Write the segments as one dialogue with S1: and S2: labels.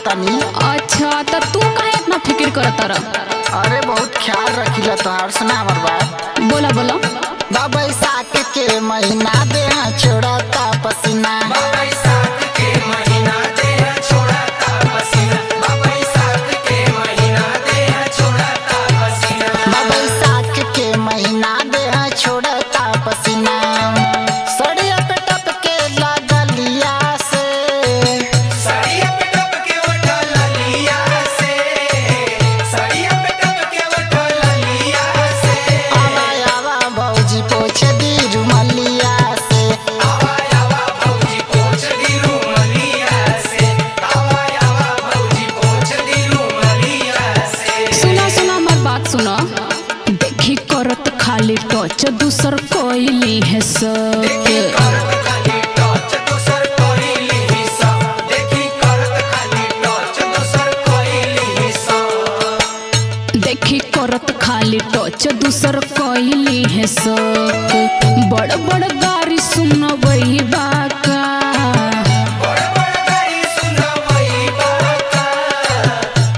S1: करता नी।
S2: अच्छा तो तू काहे इतना फिक्र करता रह?
S1: अरे बहुत ख्याल रखिला तोहार, सुना हमर बात।
S2: बोला बोला।
S1: बैसाख के महीना देह छोड़ता पसीना,
S3: बैसाख के महीना देह छोड़ता पसीना, बैसाख के महीना देह छोड़ता पसीना,
S1: बैसाख के महीना देह छोड़ता पसीना। सड़िया पे टपके लागलिया से,
S3: सड़िया पे टपके उठल लिया से, सड़िया पे टपके उठल लिया से,
S1: आवा आवा भौजी पोछ दी रुमलिया से,
S3: आवा आवा भौजी पोछ दी रुमलिया से, आवा आवा भौजी पोछ दी रुमलिया से।
S2: सुना सुना हमार बात सुना। देखी करत खाली टच दूसर कोइली है सब।
S3: देखी करत खाली टच दोसर कोइली सब, देखी करत खाली टच दोसर कोइली सब,
S2: देखी करत खाली टच दूसर कोइली है सब। बड़ बड़ गारी सुनबई बाका,
S3: बड़ बड़ गाड़ी सुनवई बाका,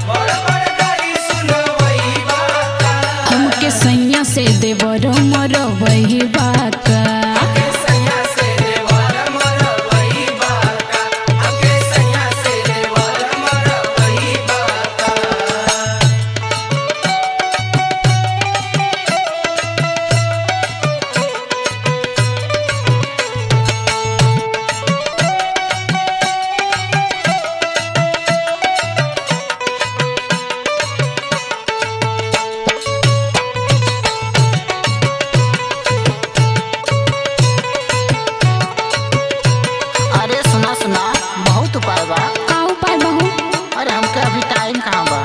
S3: बड़ बड़ गाड़ी सुनवई बाका,
S2: हमके सैया से देवर मरवई बाका।
S3: हमके सैया से देवर मरवई बाका, हमके सैया से देवर मरवई बाका।
S1: अरे सुना सुना बहुत उपाय बा।
S2: का उपाय बहू?
S1: अरे हमके अभी टाइम कहाँ बा।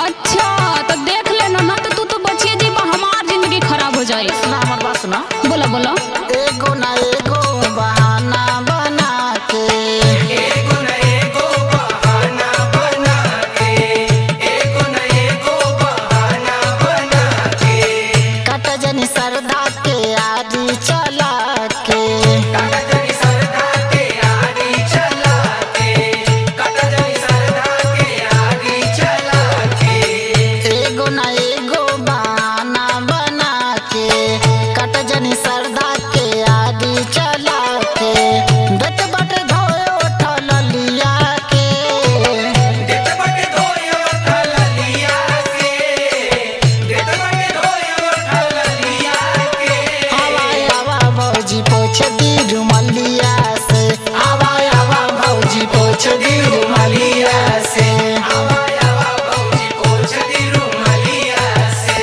S2: अच्छा तो देख लेना ना, तो तू तो बचिए जी, हमार जिंदगी खराब हो जाए।
S1: सुना हमर बात सुना।
S2: बोला बोला।
S1: एगो ना एगो बहाना बना के,
S3: एगो न एगो बहाना बना के, एगो न एगो बहाना बना के,
S1: कट जनी सरदा के आरी चला के,
S3: काटा जनी सरधा के आरी चला के, काटा जनी सरधा के आरी चला के,
S1: एगो ना एगो बहाना बना के, कट जनी सरदा के आरी चला के। दत बट धोए उठल लिया के,
S3: देत बटे धोय उठल लिया के, देत बटे धोय उठल लिया के,
S1: आवा आवा भौजी पोछ दी रुमलिया से, आवा आवा भौजी पोछ दी रुमलिया से।
S3: आवा आवा भौजी पोछ दी रुमलिया से।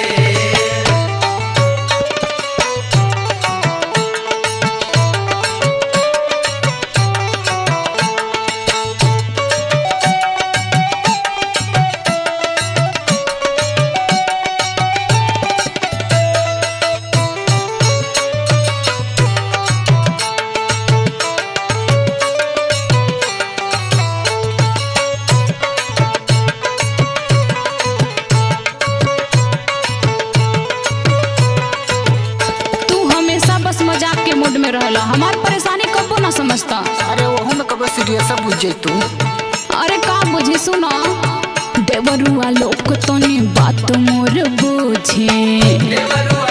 S2: तू हमेशा बस मजाक के मूड में रहला, हमार परेशानी कबो ना समझता।
S1: अरे वहू में कब सीरियस बुझ जैतू।
S2: अरे का बुझी सुना, देवरुआ लोग तो ने बात मोर बुझे।
S3: देवरुआ